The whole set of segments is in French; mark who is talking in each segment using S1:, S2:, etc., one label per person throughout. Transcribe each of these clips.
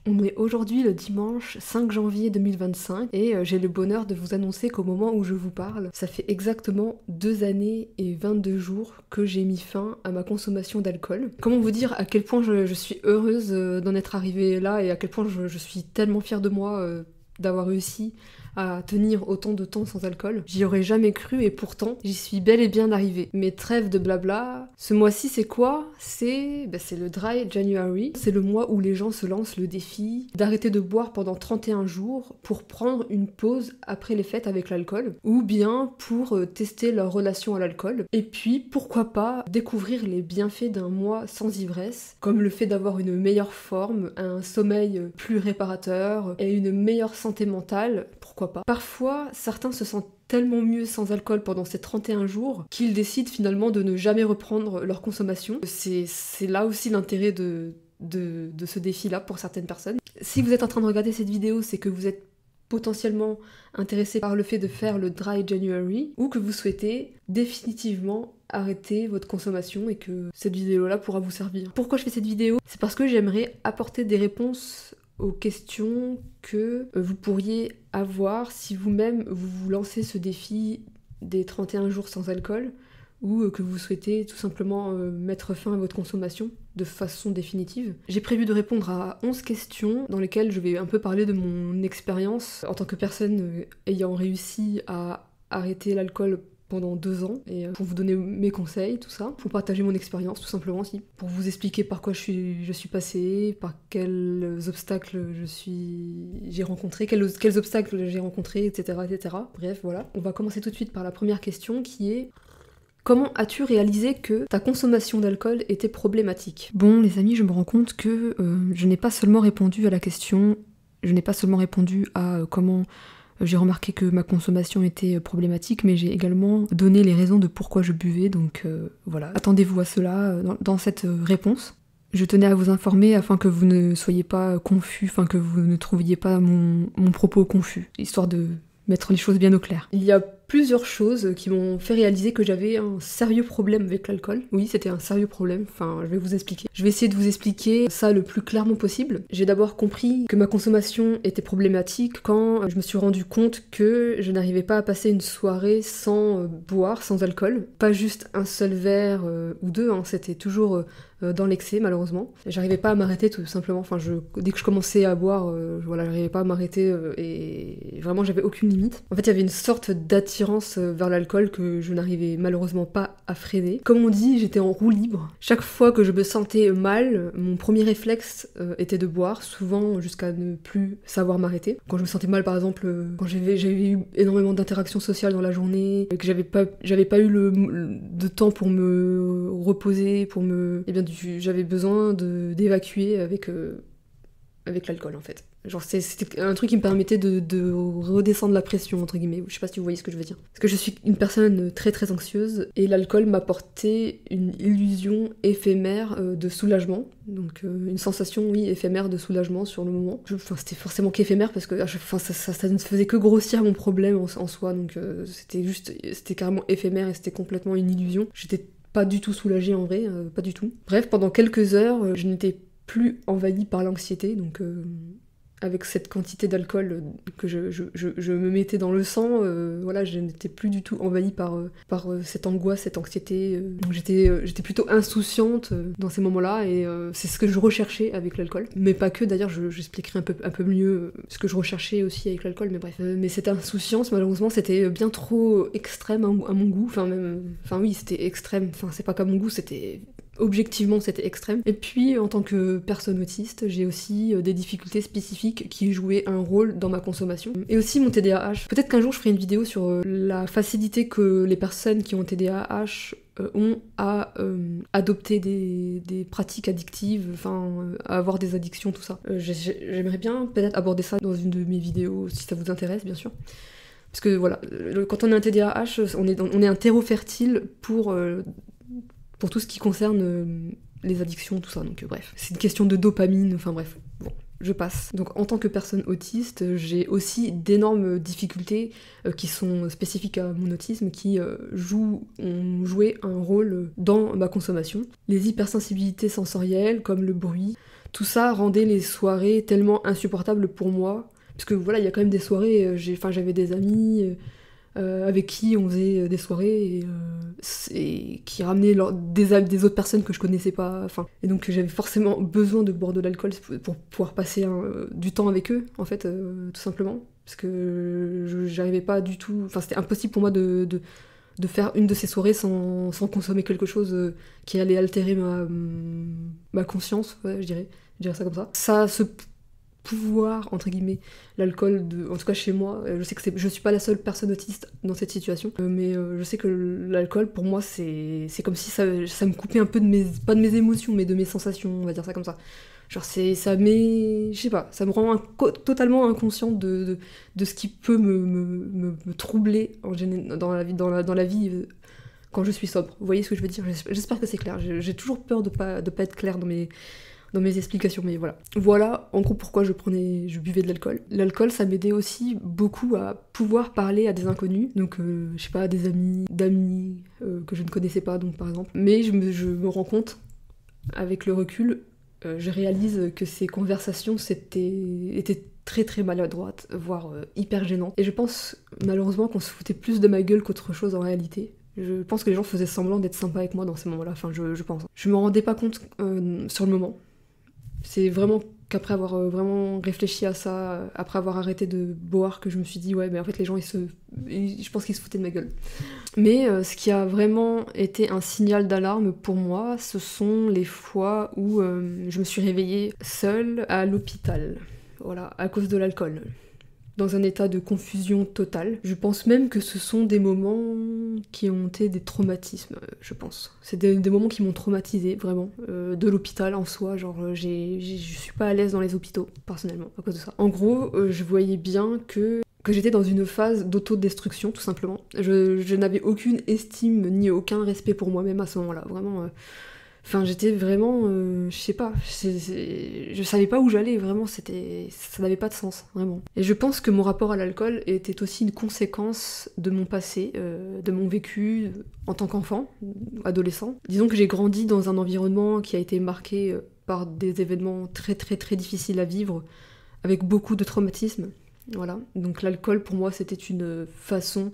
S1: On est aujourd'hui le dimanche 5 janvier 2025 et j'ai le bonheur de vous annoncer qu'au moment où je vous parle, ça fait exactement 2 années et 22 jours que j'ai mis fin à ma consommation d'alcool. Comment vous dire à quel point je suis heureuse d'en être arrivée là et à quel point je suis tellement fière de moi d'avoir réussi à tenir autant de temps sans alcool. J'y aurais jamais cru et pourtant j'y suis bel et bien arrivée. Mais trêve de blabla, ce mois-ci c'est quoi? C'est le Dry January. C'est le mois où les gens se lancent le défi d'arrêter de boire pendant 31 jours pour prendre une pause après les fêtes avec l'alcool ou bien pour tester leur relation à l'alcool. Et puis pourquoi pas découvrir les bienfaits d'un mois sans ivresse, comme le fait d'avoir une meilleure forme, un sommeil plus réparateur et une meilleure santé mentale. Pourquoi pas. Parfois, certains se sentent tellement mieux sans alcool pendant ces 31 jours qu'ils décident finalement de ne jamais reprendre leur consommation. C'est là aussi l'intérêt de ce défi-là pour certaines personnes. Si vous êtes en train de regarder cette vidéo, c'est que vous êtes potentiellement intéressé par le fait de faire le Dry January ou que vous souhaitez définitivement arrêter votre consommation et que cette vidéo-là pourra vous servir. Pourquoi je fais cette vidéo? C'est parce que j'aimerais apporter des réponses aux questions que vous pourriez avoir si vous-même vous lancez ce défi des 31 jours sans alcool ou que vous souhaitez tout simplement mettre fin à votre consommation de façon définitive. J'ai prévu de répondre à 11 questions dans lesquelles je vais un peu parler de mon expérience en tant que personne ayant réussi à arrêter l'alcool pendant 2 ans, et pour vous donner mes conseils, tout ça, pour partager mon expérience tout simplement aussi, pour vous expliquer par quoi je suis passée, par quels obstacles j'ai rencontrés, quels obstacles j'ai rencontrés, etc., etc. Bref, voilà. On va commencer tout de suite par la première question qui est: comment as-tu réalisé que ta consommation d'alcool était problématique? Bon les amis, je me rends compte que je n'ai pas seulement répondu à la question, je n'ai pas seulement répondu à comment j'ai remarqué que ma consommation était problématique, mais j'ai également donné les raisons de pourquoi je buvais, donc voilà. Attendez-vous à cela dans cette réponse. Je tenais à vous informer afin que vous ne soyez pas confus, afin que vous ne trouviez pas mon propos confus, histoire de mettre les choses bien au clair. Il y a plusieurs choses qui m'ont fait réaliser que j'avais un sérieux problème avec l'alcool. Oui, c'était un sérieux problème, enfin je vais vous expliquer. Je vais essayer de vous expliquer ça le plus clairement possible. J'ai d'abord compris que ma consommation était problématique quand je me suis rendu compte que je n'arrivais pas à passer une soirée sans boire, sans alcool. Pas juste un seul verre ou deux, hein, c'était toujours dans l'excès malheureusement. J'arrivais pas à m'arrêter tout simplement, enfin dès que je commençais à boire, voilà, j'arrivais pas à m'arrêter et vraiment j'avais aucune limite. En fait il y avait une sorte d'attirance vers l'alcool que je n'arrivais malheureusement pas à freiner. Comme on dit, j'étais en roue libre. Chaque fois que je me sentais mal, mon premier réflexe était de boire, souvent jusqu'à ne plus savoir m'arrêter. Quand je me sentais mal par exemple, quand j'avais eu énormément d'interactions sociales dans la journée, que j'avais pas eu de temps pour me reposer, j'avais besoin d'évacuer avec l'alcool en fait. Genre c'était un truc qui me permettait de redescendre la pression entre guillemets, je sais pas si vous voyez ce que je veux dire. Parce que je suis une personne très très anxieuse et l'alcool m'apportait une illusion éphémère de soulagement, donc une sensation oui éphémère de soulagement sur le moment. Enfin c'était forcément qu'éphémère parce que ça ne faisait que grossir mon problème en soi, donc c'était carrément éphémère et c'était complètement une illusion. J'étais pas du tout soulagée en vrai, pas du tout. Bref, pendant quelques heures, je n'étais plus envahie par l'anxiété, donc avec cette quantité d'alcool que je me mettais dans le sang, voilà, je n'étais plus du tout envahie par cette angoisse, cette anxiété. Donc j'étais plutôt insouciante dans ces moments-là, et c'est ce que je recherchais avec l'alcool. Mais pas que, d'ailleurs, j'expliquerai un peu mieux ce que je recherchais aussi avec l'alcool, mais bref. Mais cette insouciance, malheureusement, c'était bien trop extrême à mon goût. Enfin oui, c'était extrême. Enfin, c'est pas qu'à mon goût, objectivement c'était extrême. Et puis en tant que personne autiste, j'ai aussi des difficultés spécifiques qui jouaient un rôle dans ma consommation. Et aussi mon TDAH. Peut-être qu'un jour je ferai une vidéo sur la facilité que les personnes qui ont TDAH ont à adopter des pratiques addictives, à avoir des addictions, tout ça. J'aimerais bien peut-être aborder ça dans une de mes vidéos si ça vous intéresse bien sûr. Parce que voilà, quand on a un TDAH, on est un terreau fertile pour tout ce qui concerne les addictions, tout ça, donc bref. C'est une question de dopamine, enfin bref, bon, je passe. Donc en tant que personne autiste, j'ai aussi d'énormes difficultés qui sont spécifiques à mon autisme, qui ont joué un rôle dans ma consommation. Les hypersensibilités sensorielles, comme le bruit, Tout ça rendait les soirées tellement insupportables pour moi, parce que voilà, il y a quand même des soirées, j'avais des amis avec qui on faisait des soirées et qui ramenaient des autres personnes que je connaissais pas, enfin, et donc j'avais forcément besoin de boire de l'alcool pour pouvoir passer du temps avec eux, en fait, tout simplement, parce que j'arrivais pas du tout, enfin c'était impossible pour moi de faire une de ces soirées sans consommer quelque chose qui allait altérer ma conscience, ouais, je dirais ça comme ça. Ça a ce pouvoir, entre guillemets, l'alcool, en tout cas chez moi, je sais que je suis pas la seule personne autiste dans cette situation, mais je sais que l'alcool, pour moi, c'est comme si ça me coupait un peu pas de mes émotions, mais de mes sensations, on va dire ça comme ça. Genre je sais pas, ça me rend totalement inconsciente de ce qui peut me troubler dans la vie quand je suis sobre. Vous voyez ce que je veux dire? J'espère que c'est clair. J'ai toujours peur de pas être claire dans mes explications, mais voilà. Voilà, en gros, pourquoi je buvais de l'alcool. L'alcool, ça m'aidait aussi beaucoup à pouvoir parler à des inconnus, donc je sais pas, à des d'amis que je ne connaissais pas, donc par exemple. Mais je me rends compte, avec le recul, je réalise que ces conversations étaient très très maladroites, voire hyper gênantes. Et je pense malheureusement qu'on se foutait plus de ma gueule qu'autre chose en réalité. Je pense que les gens faisaient semblant d'être sympas avec moi dans ces moments-là, enfin je pense. Je me rendais pas compte sur le moment. C'est vraiment qu'après avoir vraiment réfléchi à ça, après avoir arrêté de boire, que je me suis dit ouais mais en fait les gens je pense qu'ils se foutaient de ma gueule. Mais ce qui a vraiment été un signal d'alarme pour moi, ce sont les fois où je me suis réveillée seule à l'hôpital, voilà, à cause de l'alcool, dans un état de confusion totale. Je pense même que ce sont des moments qui ont été des traumatismes, je pense. C'est des moments qui m'ont traumatisée, vraiment, de l'hôpital en soi, genre je suis pas à l'aise dans les hôpitaux, personnellement, à cause de ça. En gros, je voyais bien que j'étais dans une phase d'autodestruction, tout simplement. Je n'avais aucune estime ni aucun respect pour moi-même à ce moment-là, vraiment... Enfin, j'étais vraiment, je sais pas, je savais pas où j'allais, vraiment, ça n'avait pas de sens, vraiment. Et je pense que mon rapport à l'alcool était aussi une conséquence de mon passé, de mon vécu en tant qu'enfant, adolescent. Disons que j'ai grandi dans un environnement qui a été marqué par des événements très très très difficiles à vivre, avec beaucoup de traumatismes, voilà. Donc l'alcool, pour moi, c'était une façon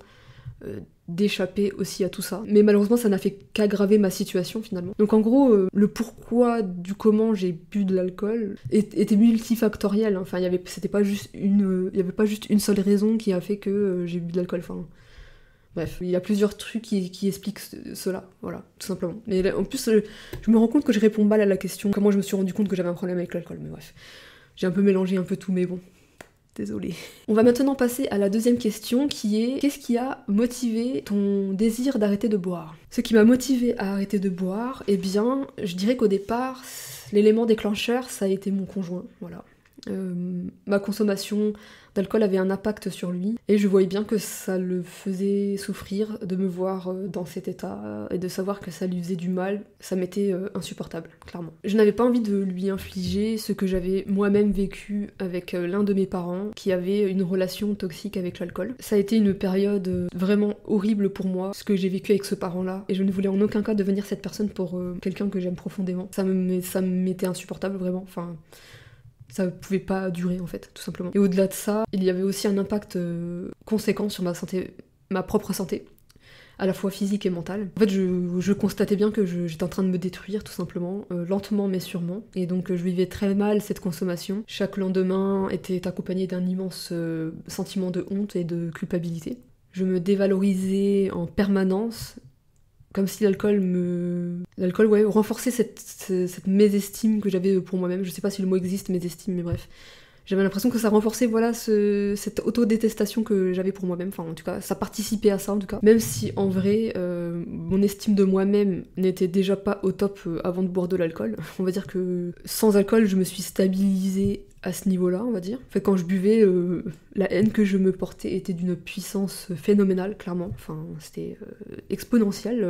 S1: d'échapper aussi à tout ça. Mais malheureusement, ça n'a fait qu'aggraver ma situation finalement. Donc en gros, le pourquoi du comment j'ai bu de l'alcool était multifactoriel. Enfin, il y avait pas juste une seule raison qui a fait que j'ai bu de l'alcool. Enfin, bref, il y a plusieurs trucs qui expliquent cela, voilà, tout simplement. Mais là, en plus, je me rends compte que je réponds mal à la question comment je me suis rendu compte que j'avais un problème avec l'alcool. Mais bref, j'ai un peu mélangé un peu tout, mais bon. Désolée. On va maintenant passer à la deuxième question qui est: qu'est-ce qui a motivé ton désir d'arrêter de boire? Ce qui m'a motivé à arrêter de boire, eh bien, je dirais qu'au départ, l'élément déclencheur, ça a été mon conjoint, voilà. Ma consommation d'alcool avait un impact sur lui et je voyais bien que ça le faisait souffrir de me voir dans cet état et de savoir que ça lui faisait du mal, ça m'était insupportable, clairement. Je n'avais pas envie de lui infliger ce que j'avais moi-même vécu avec l'un de mes parents qui avait une relation toxique avec l'alcool. Ça a été une période vraiment horrible pour moi, ce que j'ai vécu avec ce parent-là, et je ne voulais en aucun cas devenir cette personne pour quelqu'un que j'aime profondément. Ça m'était insupportable, vraiment, enfin... Ça pouvait pas durer en fait, tout simplement. Et au-delà de ça, il y avait aussi un impact conséquent sur ma propre santé, à la fois physique et mentale. En fait, je constatais bien que j'étais en train de me détruire, tout simplement, lentement mais sûrement. Et donc je vivais très mal cette consommation. Chaque lendemain était accompagné d'un immense sentiment de honte et de culpabilité. Je me dévalorisais en permanence, comme si l'alcool renforçait cette mésestime que j'avais pour moi-même. Je sais pas si le mot existe, mésestime, mais bref. J'avais l'impression que ça renforçait, voilà, cette autodétestation que j'avais pour moi-même. Enfin, en tout cas, ça participait à ça, en tout cas. Même si, en vrai, mon estime de moi-même n'était déjà pas au top avant de boire de l'alcool. On va dire que sans alcool, je me suis stabilisée à ce niveau-là, on va dire. En fait, quand je buvais, la haine que je me portais était d'une puissance phénoménale, clairement. Enfin, c'était exponentiel.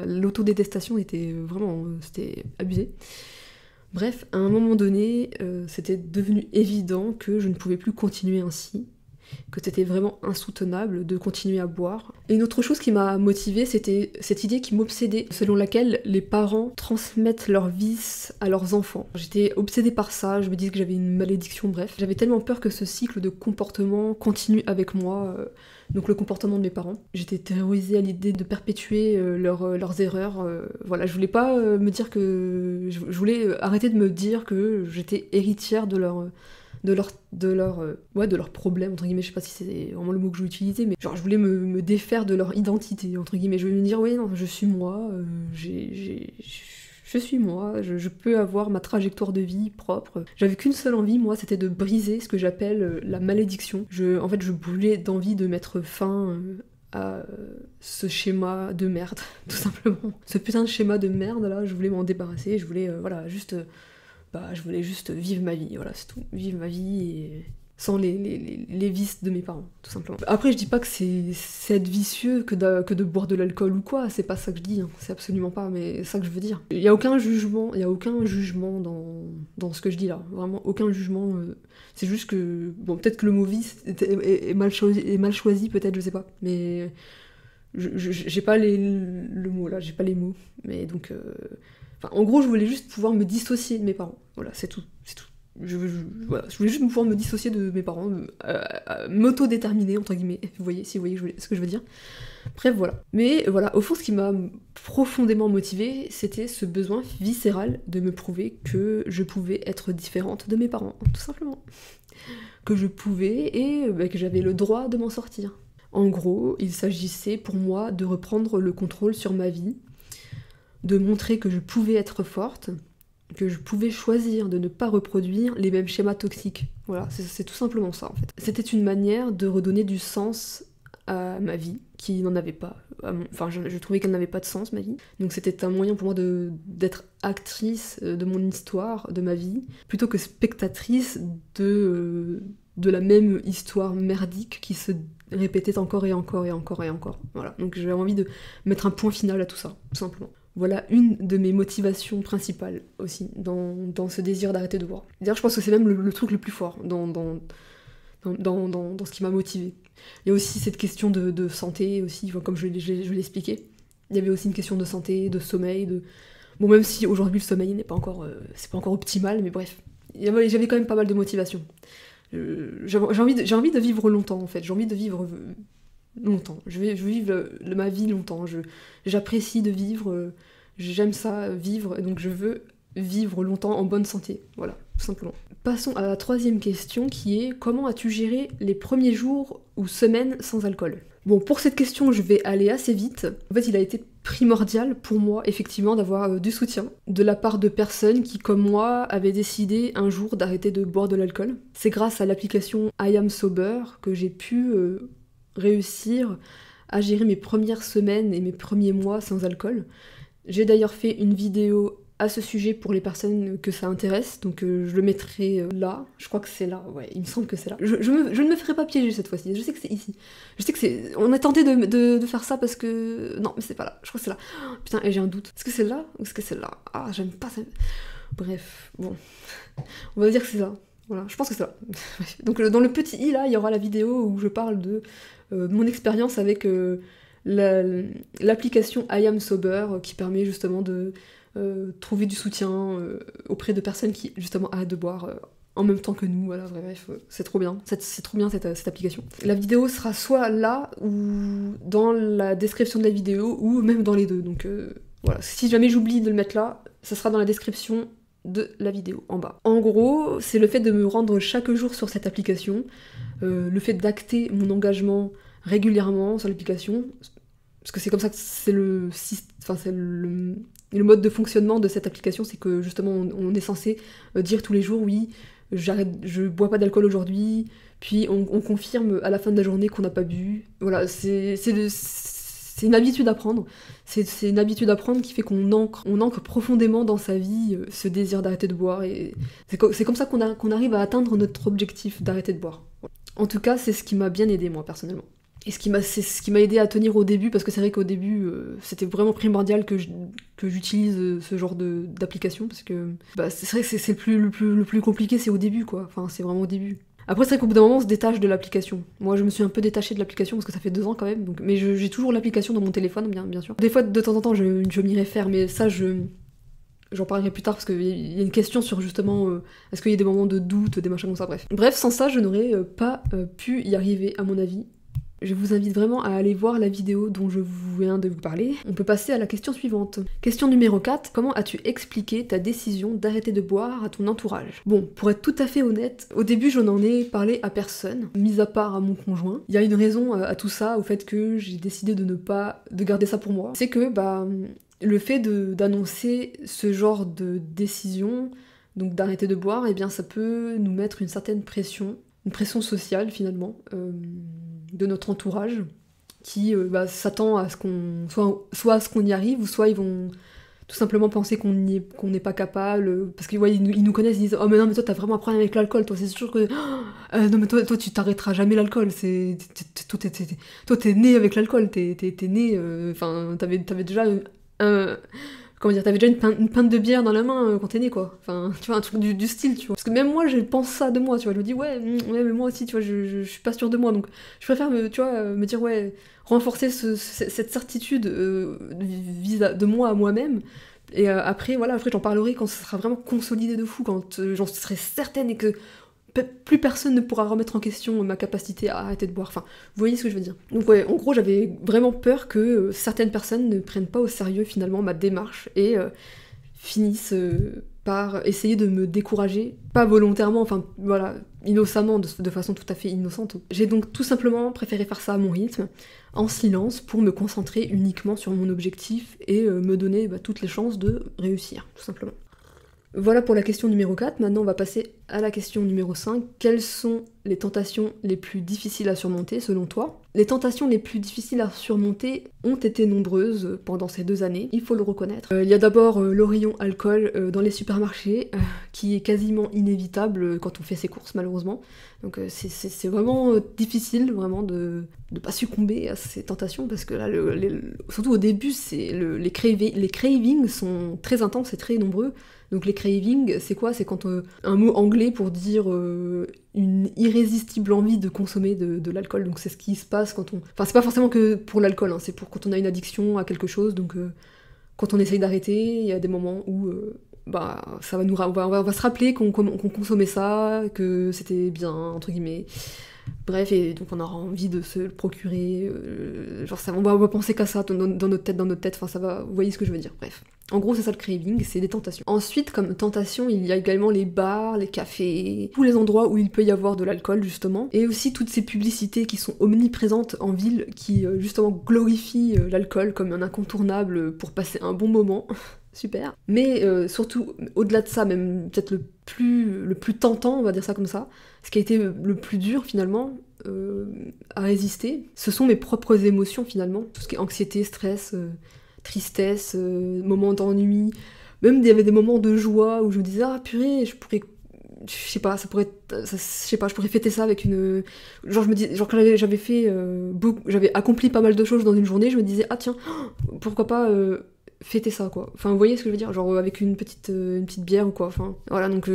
S1: L'autodétestation était vraiment... c'était abusé. Bref, à un moment donné, c'était devenu évident que je ne pouvais plus continuer ainsi, que c'était vraiment insoutenable de continuer à boire. Et une autre chose qui m'a motivée, c'était cette idée qui m'obsédait, selon laquelle les parents transmettent leurs vices à leurs enfants. J'étais obsédée par ça, je me disais que j'avais une malédiction, bref. J'avais tellement peur que ce cycle de comportement continue avec moi, donc le comportement de mes parents. J'étais terrorisée à l'idée de perpétuer leurs erreurs. Voilà, je voulais pas me dire que... Je voulais arrêter de me dire que j'étais héritière de leurs problèmes, entre guillemets, je sais pas si c'est vraiment le mot que je vais utiliser, mais genre je voulais me défaire de leur identité, entre guillemets. Je voulais me dire, oui, non, je suis moi, je suis moi, je peux avoir ma trajectoire de vie propre. J'avais qu'une seule envie, moi, c'était de briser ce que j'appelle la malédiction. En fait, je brûlais d'envie de mettre fin à ce schéma de merde, tout simplement. Ce putain de schéma de merde, là, je voulais m'en débarrasser, je voulais, je voulais juste vivre ma vie, voilà, c'est tout. Vivre ma vie et... sans les vices de mes parents, tout simplement. Après, je dis pas que c'est être vicieux que de boire de l'alcool ou quoi, c'est pas ça que je dis, hein. C'est absolument pas, mais c'est ça que je veux dire. Il y a aucun jugement dans ce que je dis là, vraiment aucun jugement. C'est juste que, bon, peut-être que le mot vice est mal choisi, peut-être, je sais pas, mais j'ai pas le mot là, j'ai pas les mots, mais donc... Enfin, en gros, je voulais juste pouvoir me dissocier de mes parents. Voilà, c'est tout. Voilà, je voulais juste pouvoir me dissocier de mes parents, m'auto-déterminer, entre guillemets. Vous voyez ce que je veux dire. Bref, voilà. Mais voilà, au fond, ce qui m'a profondément motivée, c'était ce besoin viscéral de me prouver que je pouvais être différente de mes parents, tout simplement. Que je pouvais et que j'avais le droit de m'en sortir. En gros, il s'agissait pour moi de reprendre le contrôle sur ma vie, de montrer que je pouvais être forte, que je pouvais choisir de ne pas reproduire les mêmes schémas toxiques. Voilà, c'est tout simplement ça en fait. C'était une manière de redonner du sens à ma vie, qui n'en avait pas. Enfin, je trouvais qu'elle n'avait pas de sens, ma vie. Donc c'était un moyen pour moi d'être actrice de mon histoire, de ma vie, plutôt que spectatrice de la même histoire merdique qui se répétait encore et encore et encore et encore. Voilà, donc j'avais envie de mettre un point final à tout ça, tout simplement. Voilà une de mes motivations principales aussi, dans ce désir d'arrêter de boire. D'ailleurs, je pense que c'est même le truc le plus fort dans ce qui m'a motivée. Il y a aussi cette question de santé, aussi, comme je l'ai expliqué. Il y avait aussi une question de santé, de sommeil, Bon, même si aujourd'hui le sommeil n'est pas encore, c'est pas encore optimal, mais bref. J'avais quand même pas mal de motivation. J'ai envie de vivre longtemps, en fait. J'ai envie de vivre... longtemps. Je vais vivre ma vie longtemps. J'apprécie de vivre, j'aime ça, vivre, et donc je veux vivre longtemps en bonne santé. Voilà, tout simplement. Passons à la troisième question qui est: comment as-tu géré les premiers jours ou semaines sans alcool? Bon, pour cette question, je vais aller assez vite. En fait, il a été primordial pour moi, effectivement, d'avoir du soutien de la part de personnes qui, comme moi, avaient décidé un jour d'arrêter de boire de l'alcool. C'est grâce à l'application I Am Sober que j'ai pu... réussir à gérer mes premières semaines et mes premiers mois sans alcool. J'ai d'ailleurs fait une vidéo à ce sujet pour les personnes que ça intéresse, donc je le mettrai là. Je crois que c'est là, ouais, il me semble que c'est là. Je ne me ferai pas piéger cette fois-ci, je sais que c'est ici. Je sais que c'est... On a tenté de faire ça parce que... Non, mais c'est pas là, je crois que c'est là. Oh, putain, et j'ai un doute. Est-ce que c'est là ou est-ce que c'est là? Ah, j'aime pas ça. Bref, bon. On va dire que c'est là. Voilà, je pense que c'est là. Donc dans le petit i là, il y aura la vidéo où je parle de mon expérience avec l'application I Am Sober qui permet justement de trouver du soutien auprès de personnes qui justement arrêtent de boire en même temps que nous. Voilà, bref, c'est trop bien. C'est trop bien cette application. La vidéo sera soit là ou dans la description de la vidéo ou même dans les deux. Donc voilà, si jamais j'oublie de le mettre là, ça sera dans la description de la vidéo en bas. En gros, c'est le fait de me rendre chaque jour sur cette application, le fait d'acter mon engagement régulièrement sur l'application, parce que c'est comme ça que c'est le mode de fonctionnement de cette application, c'est que justement on est censé dire tous les jours oui, je bois pas d'alcool aujourd'hui, puis on confirme à la fin de la journée qu'on n'a pas bu. Voilà, c'est une habitude à prendre. C'est une habitude à prendre qui fait qu'on ancre profondément dans sa vie ce désir d'arrêter de boire. Et c'est comme ça qu'on arrive à atteindre notre objectif d'arrêter de boire. En tout cas, c'est ce qui m'a bien aidé, moi, personnellement. Et c'est ce qui m'a aidé à tenir au début, parce que c'est vrai qu'au début, c'était vraiment primordial que j'utilise ce genre d'application, parce que c'est vrai que c'est le plus compliqué, c'est au début, quoi. Enfin, c'est vraiment au début. Après c'est vrai qu'au bout d'un moment on se détache de l'application. Moi je me suis un peu détachée de l'application parce que ça fait 2 ans quand même, donc... mais j'ai toujours l'application dans mon téléphone bien sûr. Des fois de temps en temps je m'y réfère, mais ça j'en parlerai plus tard parce qu'il y a une question sur justement est-ce qu'il y a des moments de doute, des machins comme ça, bref. Bref, sans ça je n'aurais pas pu y arriver à mon avis. Je vous invite vraiment à aller voir la vidéo dont je viens de vous parler. On peut passer à la question suivante. Question numéro 4. Comment as-tu expliqué ta décision d'arrêter de boire à ton entourage? Bon, pour être tout à fait honnête, au début je n'en ai parlé à personne, mis à part à mon conjoint. Il y a une raison à tout ça, au fait que j'ai décidé de garder ça pour moi. C'est que, le fait d'annoncer ce genre de décision, donc d'arrêter de boire, eh bien ça peut nous mettre une certaine pression, une pression sociale finalement, de notre entourage, qui s'attend à ce qu'on soit à ce qu'on y arrive, ou soit ils vont tout simplement penser qu'on n'est pas capable, parce qu'ils ils nous connaissent, ils disent « Oh mais non mais toi t'as vraiment un problème avec l'alcool, toi c'est sûr que... non mais toi tu t'arrêteras jamais l'alcool, toi t'es né avec l'alcool, t'es né... Enfin t'avais déjà comment dire, t'avais déjà une pinte de bière dans la main quand t'es né, quoi. Enfin, tu vois, un truc du style, tu vois. Parce que même moi, je pense ça de moi, tu vois. Je me dis, ouais, mais moi aussi, tu vois, je suis pas sûre de moi. Donc, je préfère, me dire, ouais, renforcer cette certitude de moi à moi-même. Et après, j'en parlerai quand ça sera vraiment consolidé de fou, quand j'en serai certaine et que plus personne ne pourra remettre en question ma capacité à arrêter de boire. Enfin, vous voyez ce que je veux dire. Donc ouais, en gros, j'avais vraiment peur que certaines personnes ne prennent pas au sérieux finalement ma démarche et finissent par essayer de me décourager, pas volontairement, enfin voilà, innocemment, de façon tout à fait innocente. J'ai donc tout simplement préféré faire ça à mon rythme, en silence, pour me concentrer uniquement sur mon objectif et me donner toutes les chances de réussir, tout simplement. Voilà pour la question numéro 4, maintenant on va passer à la question numéro 5. Quelles sont les tentations les plus difficiles à surmonter selon toi? Les tentations les plus difficiles à surmonter ont été nombreuses pendant ces 2 années, il faut le reconnaître. Il y a d'abord le rayon alcool dans les supermarchés, qui est quasiment inévitable quand on fait ses courses malheureusement. Donc c'est vraiment difficile vraiment de pas succomber à ces tentations, parce que là, surtout au début, les cravings sont très intenses et très nombreux. Donc les cravings, c'est quoi? C'est quand un mot anglais pour dire une irrésistible envie de consommer de l'alcool. Donc c'est ce qui se passe quand on... Enfin c'est pas forcément que pour l'alcool, hein, c'est pour quand on a une addiction à quelque chose. Donc quand on essaye d'arrêter, il y a des moments où ça va on va se rappeler qu'on consommait ça, que c'était bien, entre guillemets. Bref, et donc on aura envie de se le procurer, on va penser qu'à ça dans notre tête, enfin ça va, vous voyez ce que je veux dire, bref. En gros c'est ça le craving, c'est des tentations. Ensuite, comme tentation, il y a également les bars, les cafés, tous les endroits où il peut y avoir de l'alcool justement, et aussi toutes ces publicités qui sont omniprésentes en ville, qui justement glorifient l'alcool comme un incontournable pour passer un bon moment. Super. Mais surtout, au-delà de ça, même peut-être le plus tentant, on va dire ça comme ça, ce qui a été le plus dur finalement à résister, ce sont mes propres émotions finalement. Tout ce qui est anxiété, stress, tristesse, moments d'ennui. Même il y avait des moments de joie où je me disais, ah purée, je pourrais fêter ça avec une... Genre quand j'avais accompli pas mal de choses dans une journée, je me disais, ah tiens, pourquoi pas... fêter ça quoi. Enfin vous voyez ce que je veux dire, genre avec une petite bière ou quoi, enfin voilà, donc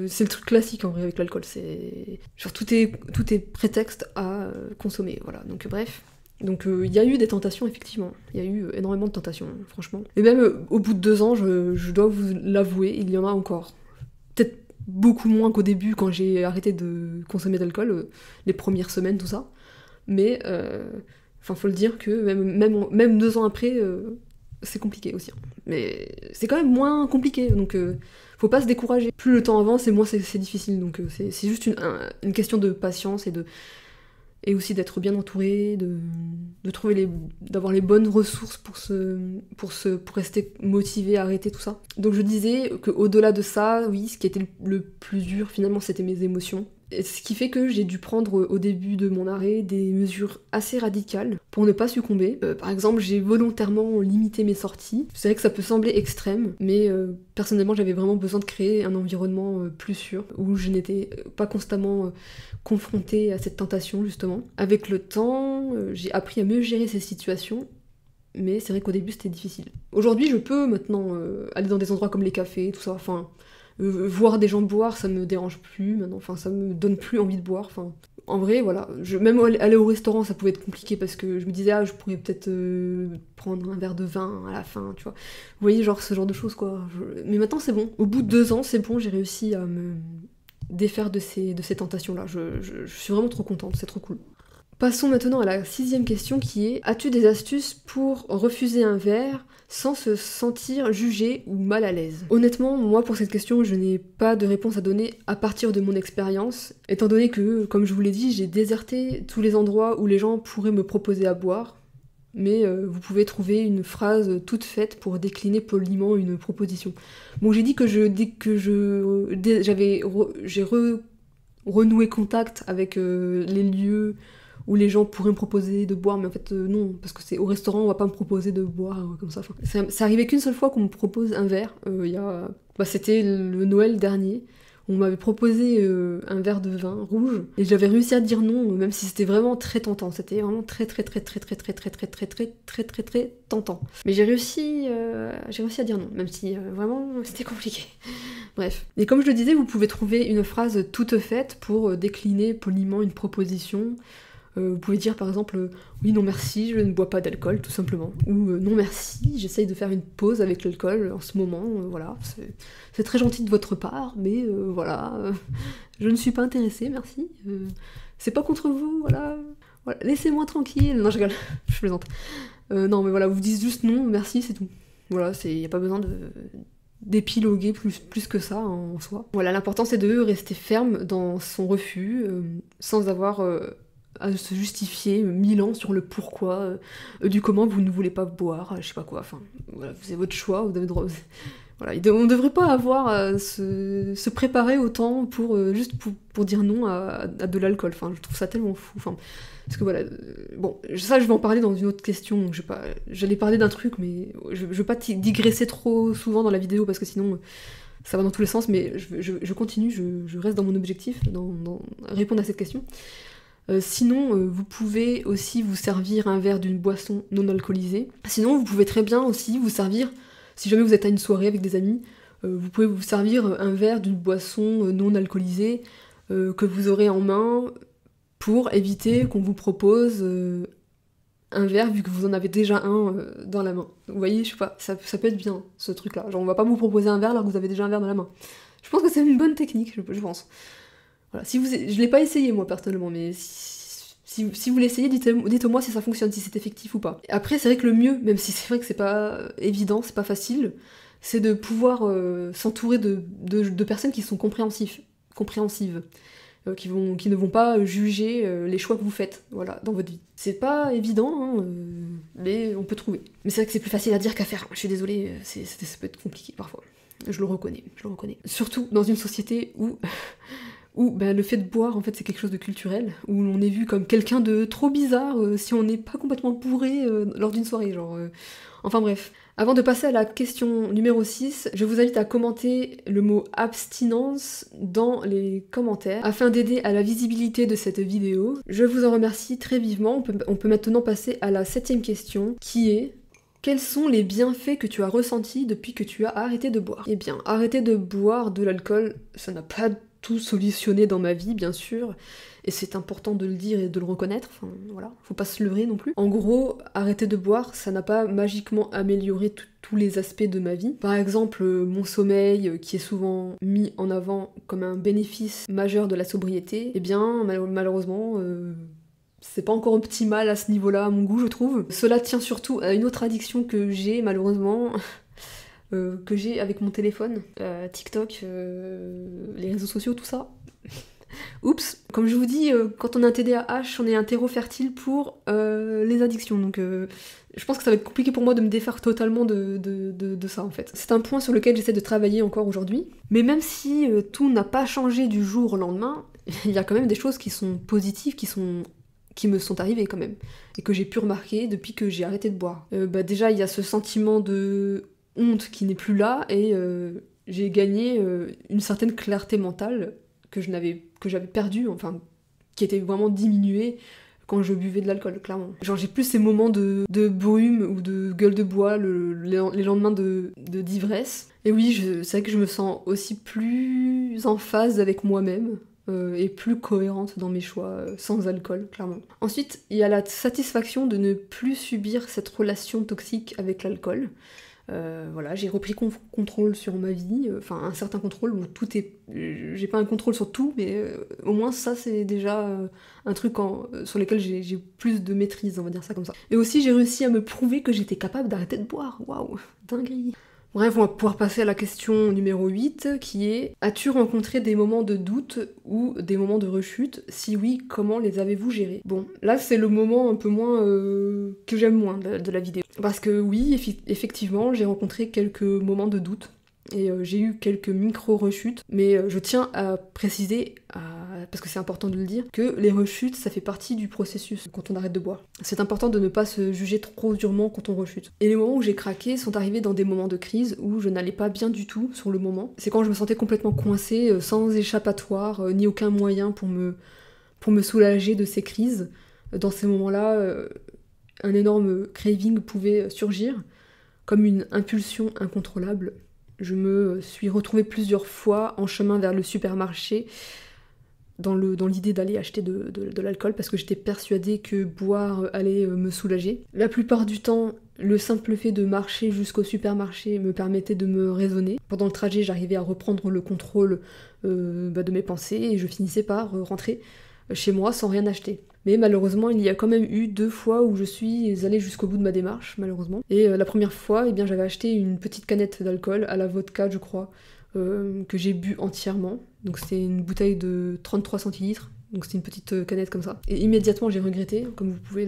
S1: c'est le truc classique en vrai avec l'alcool, c'est genre tout est prétexte à consommer, voilà, donc bref. Donc il y a eu des tentations effectivement, il y a eu énormément de tentations franchement. Et même au bout de 2 ans, je dois vous l'avouer, il y en a encore. Peut-être beaucoup moins qu'au début quand j'ai arrêté de consommer d'alcool, les premières semaines, tout ça. Mais faut le dire que même 2 ans après, c'est compliqué aussi. Mais c'est quand même moins compliqué, donc faut pas se décourager. Plus le temps avance et moins c'est difficile, donc c'est juste une question de patience et aussi d'être bien entouré, d'avoir les bonnes ressources pour rester motivé à arrêter tout ça. Donc je disais qu'au-delà de ça, oui, ce qui était le plus dur finalement, c'était mes émotions. Et ce qui fait que j'ai dû prendre au début de mon arrêt des mesures assez radicales pour ne pas succomber. Par exemple, j'ai volontairement limité mes sorties. C'est vrai que ça peut sembler extrême, mais personnellement j'avais vraiment besoin de créer un environnement plus sûr, où je n'étais pas constamment confrontée à cette tentation justement. Avec le temps, j'ai appris à mieux gérer ces situations, mais c'est vrai qu'au début c'était difficile. Aujourd'hui je peux maintenant aller dans des endroits comme les cafés, tout ça, enfin... Voir des gens boire, ça me dérange plus maintenant, enfin ça me donne plus envie de boire, enfin... En vrai, voilà, même aller au restaurant, ça pouvait être compliqué parce que je me disais, ah, je pourrais peut-être prendre un verre de vin à la fin, tu vois. Vous voyez, genre ce genre de choses, quoi. Mais maintenant, c'est bon. Au bout de 2 ans, c'est bon, j'ai réussi à me défaire de ces tentations-là. Je suis vraiment trop contente, c'est trop cool. Passons maintenant à la 6e question qui est: as-tu des astuces pour refuser un verre sans se sentir jugé ou mal à l'aise? Honnêtement, moi pour cette question, je n'ai pas de réponse à donner à partir de mon expérience, étant donné que, comme je vous l'ai dit, j'ai déserté tous les endroits où les gens pourraient me proposer à boire, mais vous pouvez trouver une phrase toute faite pour décliner poliment une proposition. Bon, j'ai dit que j'ai renoué contact avec les lieux où les gens pourraient me proposer de boire, mais en fait non, parce que c'est au restaurant, on va pas me proposer de boire comme ça. Enfin, c'est arrivé qu'une seule fois qu'on me propose un verre, c'était le Noël dernier. On m'avait proposé un verre de vin rouge, et j'avais réussi à dire non, même si c'était vraiment très tentant. C'était vraiment très tentant. Mais j'ai réussi à dire non, même si vraiment c'était compliqué. Bref. Et comme je le disais, vous pouvez trouver une phrase toute faite pour décliner poliment une proposition. Vous pouvez dire par exemple oui non merci, je ne bois pas d'alcool tout simplement, ou non merci, j'essaye de faire une pause avec l'alcool en ce moment, voilà, c'est très gentil de votre part, mais je ne suis pas intéressée, merci, c'est pas contre vous, voilà, laissez-moi tranquille, non je rigole, je plaisante, non mais voilà, vous dites juste non merci, c'est tout, voilà, y a pas besoin d'épiloguer plus que ça en soi. Voilà, l'important c'est de rester ferme dans son refus, sans avoir à se justifier 1000 ans sur le pourquoi, du comment vous ne voulez pas boire, je sais pas quoi, enfin, voilà, c'est votre choix, vous avez le droit... Voilà, on ne devrait pas avoir à se préparer autant juste pour dire non à de l'alcool, enfin, je trouve ça tellement fou, enfin, parce que voilà, bon, ça je vais en parler dans une autre question, donc j'allais parler d'un truc, mais je vais pas digresser trop souvent dans la vidéo, parce que sinon... ça va dans tous les sens, mais je continue, je reste dans mon objectif, dans répondre à cette question. Sinon, vous pouvez aussi vous servir un verre d'une boisson non alcoolisée. Sinon, vous pouvez très bien aussi vous servir, si jamais vous êtes à une soirée avec des amis, vous pouvez vous servir un verre d'une boisson non alcoolisée que vous aurez en main pour éviter qu'on vous propose un verre vu que vous en avez déjà un dans la main. Vous voyez, je sais pas, ça peut être bien ce truc-là. Genre, on va pas vous proposer un verre alors que vous avez déjà un verre dans la main. Je pense que c'est une bonne technique, je pense. Voilà. Je l'ai pas essayé moi personnellement, mais si vous l'essayez, dites-moi si ça fonctionne, si c'est effectif ou pas. Après, c'est vrai que le mieux, même si c'est vrai que c'est pas évident, c'est pas facile, c'est de pouvoir s'entourer de personnes qui sont compréhensives, qui ne vont pas juger les choix que vous faites, voilà, dans votre vie. C'est pas évident, hein, mais on peut trouver. Mais c'est vrai que c'est plus facile à dire qu'à faire. Je suis désolée, ça peut être compliqué parfois. Je le reconnais. Surtout dans une société où le fait de boire, en fait, c'est quelque chose de culturel, où on est vu comme quelqu'un de trop bizarre si on n'est pas complètement bourré lors d'une soirée, genre... Enfin bref. Avant de passer à la question numéro 6, je vous invite à commenter le mot abstinence dans les commentaires, afin d'aider à la visibilité de cette vidéo. Je vous en remercie très vivement. On peut maintenant passer à la 7e question, qui est... quels sont les bienfaits que tu as ressentis depuis que tu as arrêté de boire? Eh bien, arrêter de boire de l'alcool, ça n'a pas tout solutionné dans ma vie, bien sûr, et c'est important de le dire et de le reconnaître, enfin voilà, faut pas se leurrer non plus. En gros, arrêter de boire, ça n'a pas magiquement amélioré tous les aspects de ma vie. Par exemple, mon sommeil, qui est souvent mis en avant comme un bénéfice majeur de la sobriété, eh bien, malheureusement... c'est pas encore optimal à ce niveau-là, à mon goût, je trouve. Cela tient surtout à une autre addiction que j'ai, malheureusement, que j'ai avec mon téléphone. TikTok, les réseaux sociaux, tout ça. Oups. Comme je vous dis, quand on a un TDAH, on est un terreau fertile pour les addictions. Donc je pense que ça va être compliqué pour moi de me défaire totalement de ça, en fait. C'est un point sur lequel j'essaie de travailler encore aujourd'hui. Mais même si tout n'a pas changé du jour au lendemain, il y a quand même des choses qui sont positives, qui me sont arrivées quand même, et que j'ai pu remarquer depuis que j'ai arrêté de boire. Déjà, il y a ce sentiment de honte qui n'est plus là, et j'ai gagné une certaine clarté mentale que j'avais perdue, enfin, qui était vraiment diminuée quand je buvais de l'alcool, clairement. Genre j'ai plus ces moments de brume ou de gueule de bois les lendemains d'ivresse. Et oui, c'est vrai que je me sens aussi plus en phase avec moi-même. Et plus cohérente dans mes choix sans alcool, clairement. Ensuite, il y a la satisfaction de ne plus subir cette relation toxique avec l'alcool. Voilà, j'ai repris contrôle sur ma vie, enfin un certain contrôle, où tout est... J'ai pas un contrôle sur tout, mais au moins ça c'est déjà un truc sur lequel j'ai plus de maîtrise, on va dire ça comme ça. Et aussi j'ai réussi à me prouver que j'étais capable d'arrêter de boire, waouh, dinguerie. Bref, on va pouvoir passer à la question numéro 8, qui est: as-tu rencontré des moments de doute ou des moments de rechute? Si oui, comment les avez-vous gérés? Bon, là c'est le moment un peu moins que j'aime moins de la vidéo. Parce que oui, effectivement, j'ai rencontré quelques moments de doute, et j'ai eu quelques micro-rechutes, mais je tiens à préciser, parce que c'est important de le dire, que les rechutes, ça fait partie du processus quand on arrête de boire. C'est important de ne pas se juger trop durement quand on rechute. Et les moments où j'ai craqué sont arrivés dans des moments de crise où je n'allais pas bien du tout sur le moment. C'est quand je me sentais complètement coincée, sans échappatoire, ni aucun moyen pour me soulager de ces crises. Dans ces moments-là, un énorme craving pouvait surgir, comme une impulsion incontrôlable. Je me suis retrouvée plusieurs fois en chemin vers le supermarché dans l'idée d'aller acheter de l'alcool parce que j'étais persuadée que boire allait me soulager. La plupart du temps, le simple fait de marcher jusqu'au supermarché me permettait de me raisonner. Pendant le trajet, j'arrivais à reprendre le contrôle de mes pensées et je finissais par rentrer chez moi sans rien acheter. Mais malheureusement, il y a quand même eu 2 fois où je suis allée jusqu'au bout de ma démarche, malheureusement. Et la première fois, eh bien, j'avais acheté une petite canette d'alcool à la vodka, je crois, que j'ai bu entièrement. Donc c'était une bouteille de 33 centilitres, donc c'était une petite canette comme ça. Et immédiatement, j'ai regretté, comme vous pouvez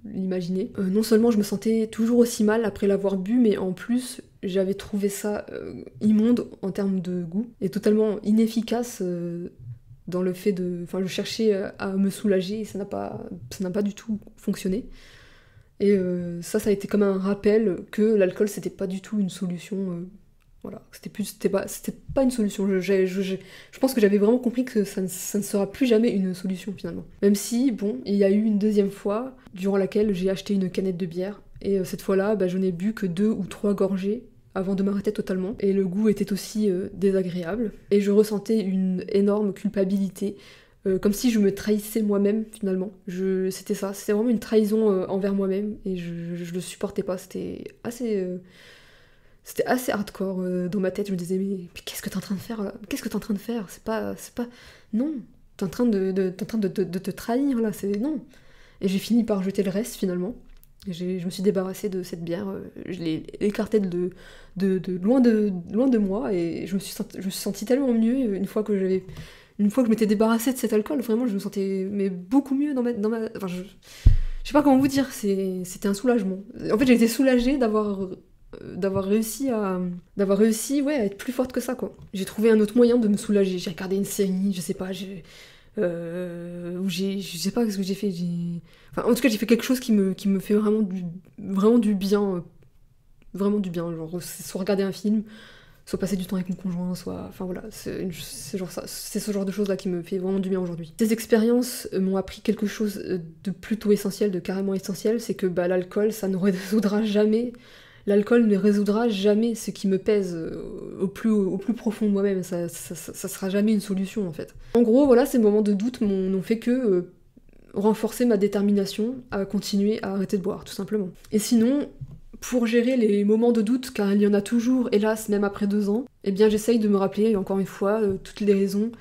S1: l'imaginer. Non seulement je me sentais toujours aussi mal après l'avoir bu, mais en plus, j'avais trouvé ça immonde en termes de goût, et totalement inefficace dans le fait de... Enfin, je cherchais à me soulager et ça n'a pas du tout fonctionné. Et ça a été comme un rappel que l'alcool, c'était pas du tout une solution. Voilà, c'était pas une solution. Je pense que j'avais vraiment compris que ça ne sera plus jamais une solution, finalement. Même si, bon, il y a eu une deuxième fois, durant laquelle j'ai acheté une canette de bière. Et cette fois-là, je n'ai bu que 2 ou 3 gorgées avant de m'arrêter totalement, et le goût était aussi désagréable, et je ressentais une énorme culpabilité, comme si je me trahissais moi-même finalement. C'était vraiment une trahison envers moi-même, et je le supportais pas, c'était assez hardcore dans ma tête. Je me disais, mais qu'est-ce que t'es en train de faire là? Qu'est-ce que t'es en train de faire? C'est pas... Non, t'es en train de te trahir là, non. Et j'ai fini par jeter le reste finalement. Je me suis débarrassée de cette bière, je l'ai écartée de loin de moi, et je me suis sentie tellement mieux une fois que je m'étais débarrassée de cet alcool. Vraiment, je me sentais beaucoup mieux dans ma enfin, je sais pas comment vous dire, c'était un soulagement. En fait, j'ai été soulagée d'avoir réussi à être plus forte que ça, quoi. J'ai trouvé un autre moyen de me soulager. J'ai regardé une série, je sais pas, je sais pas ce que j'ai fait. Enfin, en tout cas, j'ai fait quelque chose qui me fait vraiment du bien, vraiment du bien. Genre, soit regarder un film, soit passer du temps avec mon conjoint, soit... Enfin voilà, c'est ce genre de choses-là qui me fait vraiment du bien aujourd'hui. Ces expériences m'ont appris quelque chose de plutôt essentiel, de carrément essentiel, c'est que l'alcool, ça ne résoudra jamais... L'alcool ne résoudra jamais ce qui me pèse au plus profond de moi-même, ça sera jamais une solution en fait. En gros, voilà, ces moments de doute n'ont fait que renforcer ma détermination à continuer à arrêter de boire, tout simplement. Et sinon, pour gérer les moments de doute, car il y en a toujours, hélas, même après 2 ans, eh bien j'essaye de me rappeler, encore une fois, toutes les raisons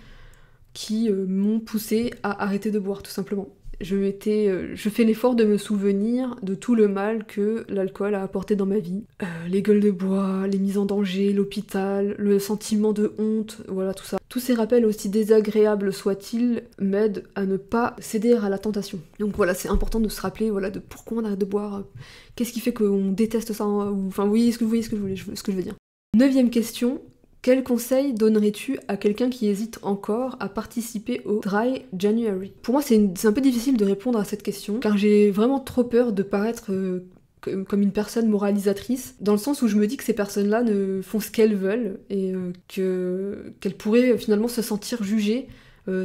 S1: qui m'ont poussé à arrêter de boire, tout simplement. Je fais l'effort de me souvenir de tout le mal que l'alcool a apporté dans ma vie. Les gueules de bois, les mises en danger, l'hôpital, le sentiment de honte, voilà tout ça. Tous ces rappels, aussi désagréables soient-ils, m'aident à ne pas céder à la tentation. Donc voilà, c'est important de se rappeler de pourquoi on arrête de boire, qu'est-ce qui fait qu'on déteste ça, enfin vous voyez ce que je veux dire. 9e question. Quel conseil donnerais-tu à quelqu'un qui hésite encore à participer au Dry January? Pour moi, c'est un peu difficile de répondre à cette question, car j'ai vraiment trop peur de paraître comme une personne moralisatrice, dans le sens où je me dis que ces personnes-là ne font ce qu'elles veulent, et qu'elles pourraient finalement se sentir jugées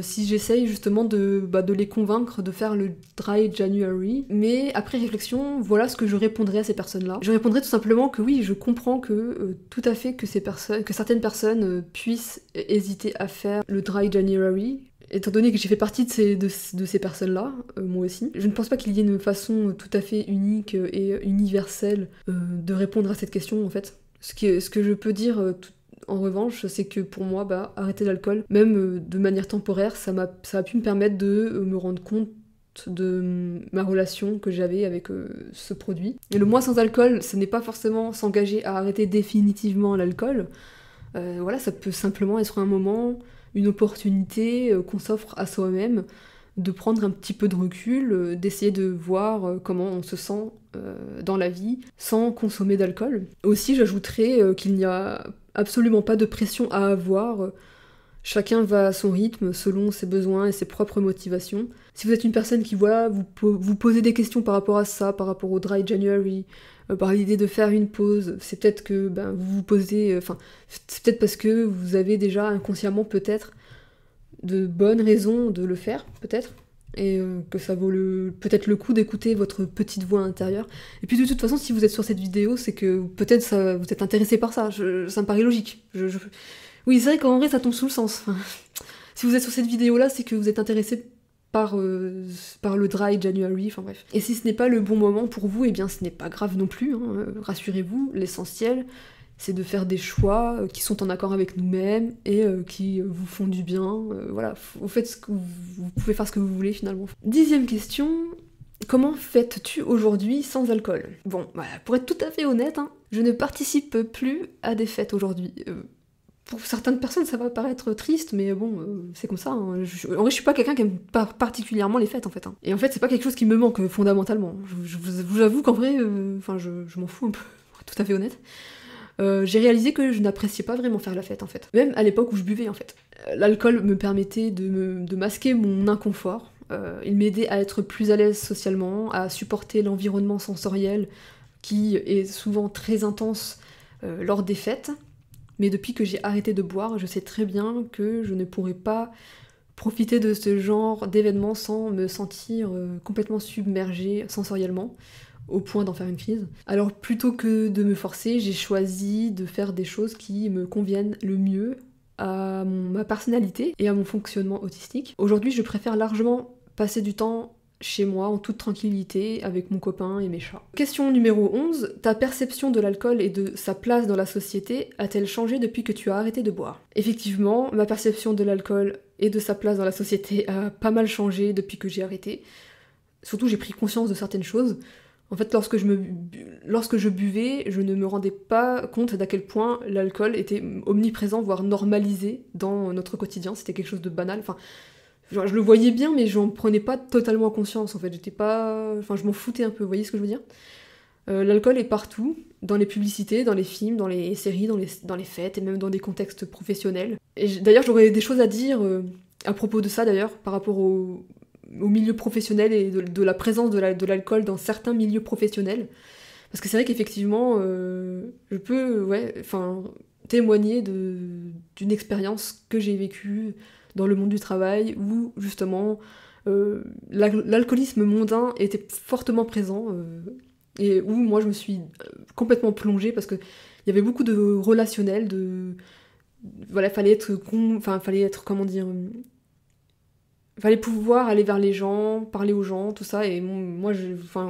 S1: si j'essaye justement de les convaincre de faire le Dry January. Mais après réflexion, voilà ce que je répondrais à ces personnes-là. Je répondrais tout simplement que oui, je comprends que tout à fait que certaines personnes puissent hésiter à faire le Dry January. Étant donné que j'ai fait partie de ces personnes-là, moi aussi, je ne pense pas qu'il y ait une façon tout à fait unique et universelle de répondre à cette question en fait. Ce que je peux dire en revanche, c'est que pour moi, arrêter l'alcool, même de manière temporaire, ça a pu me permettre de me rendre compte de ma relation que j'avais avec ce produit. Et le mois sans alcool, ce n'est pas forcément s'engager à arrêter définitivement l'alcool. Voilà, ça peut simplement être un moment, une opportunité qu'on s'offre à soi-même, de prendre un petit peu de recul, d'essayer de voir comment on se sent dans la vie sans consommer d'alcool. Aussi, j'ajouterais qu'il n'y a absolument pas de pression à avoir. Chacun va à son rythme, selon ses besoins et ses propres motivations. Si vous êtes une personne qui, voilà, vous posez des questions par rapport à ça, par rapport au Dry January, par l'idée de faire une pause, c'est peut-être que vous vous posez... c'est peut-être parce que vous avez déjà inconsciemment peut-être de bonnes raisons de le faire, peut-être, et que ça vaut peut-être le coup d'écouter votre petite voix intérieure. Et puis de toute façon, si vous êtes sur cette vidéo, c'est que peut-être vous êtes intéressé par ça, ça me paraît logique. Oui, c'est vrai qu'en vrai, ça tombe sous le sens. Si vous êtes sur cette vidéo-là, c'est que vous êtes intéressé par le Dry January, enfin bref. Et si ce n'est pas le bon moment pour vous, eh bien ce n'est pas grave non plus, hein, rassurez-vous, l'essentiel, c'est de faire des choix qui sont en accord avec nous-mêmes et qui vous font du bien. Voilà, vous faites vous pouvez faire ce que vous voulez finalement. 10e question, comment fêtes-tu aujourd'hui sans alcool? Bon, pour être tout à fait honnête, hein, je ne participe plus à des fêtes aujourd'hui. Pour certaines personnes, ça va paraître triste, mais bon, c'est comme ça. Hein. En vrai, je suis pas quelqu'un qui aime particulièrement les fêtes, en fait. Hein. Et en fait, c'est pas quelque chose qui me manque fondamentalement. Je vous avoue qu'en vrai, je m'en fous un peu, pour être tout à fait honnête. J'ai réalisé que je n'appréciais pas vraiment faire la fête, en fait. Même à l'époque où je buvais, en fait. L'alcool me permettait de masquer mon inconfort. Il m'aidait à être plus à l'aise socialement, à supporter l'environnement sensoriel qui est souvent très intense lors des fêtes. Mais depuis que j'ai arrêté de boire, je sais très bien que je ne pourrais pas profiter de ce genre d'événements sans me sentir complètement submergée sensoriellement, au point d'en faire une crise. Alors plutôt que de me forcer, j'ai choisi de faire des choses qui me conviennent le mieux à ma personnalité et à mon fonctionnement autistique. Aujourd'hui, je préfère largement passer du temps chez moi, en toute tranquillité, avec mon copain et mes chats. Question numéro 11. Ta perception de l'alcool et de sa place dans la société a-t-elle changé depuis que tu as arrêté de boire? Effectivement, ma perception de l'alcool et de sa place dans la société a pas mal changé depuis que j'ai arrêté. Surtout, j'ai pris conscience de certaines choses. En fait, lorsque je buvais, je ne me rendais pas compte d'à quel point l'alcool était omniprésent, voire normalisé dans notre quotidien. C'était quelque chose de banal. Enfin, je le voyais bien, mais j'en prenais pas totalement conscience, en fait. Je m'en foutais un peu, vous voyez ce que je veux dire? L'alcool est partout, dans les publicités, dans les films, dans les séries, dans les fêtes, et même dans des contextes professionnels. Et d'ailleurs, j'aurais des choses à dire à propos de ça, d'ailleurs, par rapport au milieu professionnel et de la présence de l'alcool dans certains milieux professionnels. Parce que c'est vrai qu'effectivement, je peux témoigner d'une expérience que j'ai vécue dans le monde du travail, où justement l'alcoolisme mondain était fortement présent, et où moi je me suis complètement plongée, parce qu'il y avait beaucoup de relationnel, fallait pouvoir aller vers les gens, parler aux gens, tout ça, et moi,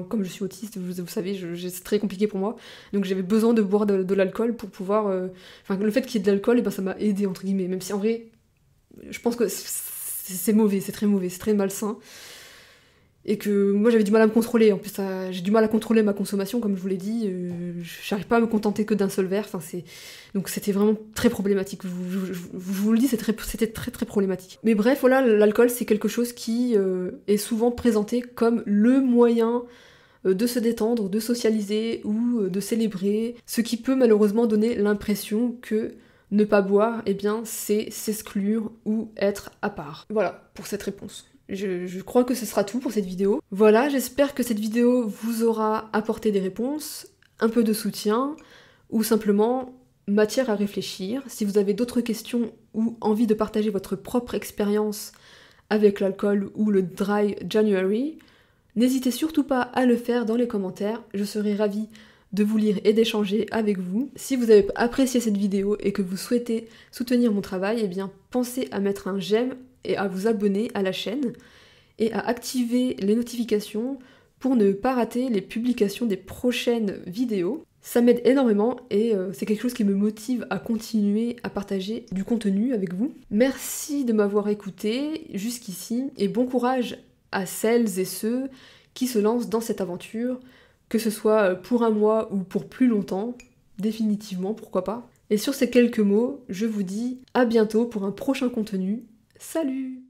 S1: comme je suis autiste, vous savez, c'est très compliqué pour moi, donc j'avais besoin de boire de l'alcool pour pouvoir... le fait qu'il y ait de l'alcool, ça m'a aidé, entre guillemets, même si en vrai, je pense que c'est mauvais, c'est très malsain, et que moi j'avais du mal à me contrôler. En plus, j'ai du mal à contrôler ma consommation, comme je vous l'ai dit. J'arrive pas à me contenter que d'un seul verre. Donc c'était vraiment très problématique. Je vous le dis, c'était très problématique. Mais bref, voilà, l'alcool, c'est quelque chose qui est souvent présenté comme le moyen de se détendre, de socialiser ou de célébrer, ce qui peut malheureusement donner l'impression que ne pas boire, eh bien, c'est s'exclure ou être à part. Voilà pour cette réponse. Je crois que ce sera tout pour cette vidéo. Voilà, j'espère que cette vidéo vous aura apporté des réponses, un peu de soutien, ou simplement matière à réfléchir. Si vous avez d'autres questions ou envie de partager votre propre expérience avec l'alcool ou le Dry January, n'hésitez surtout pas à le faire dans les commentaires, je serai ravie de vous lire et d'échanger avec vous. Si vous avez apprécié cette vidéo et que vous souhaitez soutenir mon travail, eh bien pensez à mettre un j'aime et à vous abonner à la chaîne et à activer les notifications pour ne pas rater les publications des prochaines vidéos. Ça m'aide énormément et c'est quelque chose qui me motive à continuer à partager du contenu avec vous. Merci de m'avoir écouté jusqu'ici et bon courage à celles et ceux qui se lancent dans cette aventure, que ce soit pour un mois ou pour plus longtemps, définitivement, pourquoi pas. Et sur ces quelques mots, je vous dis à bientôt pour un prochain contenu. Salut!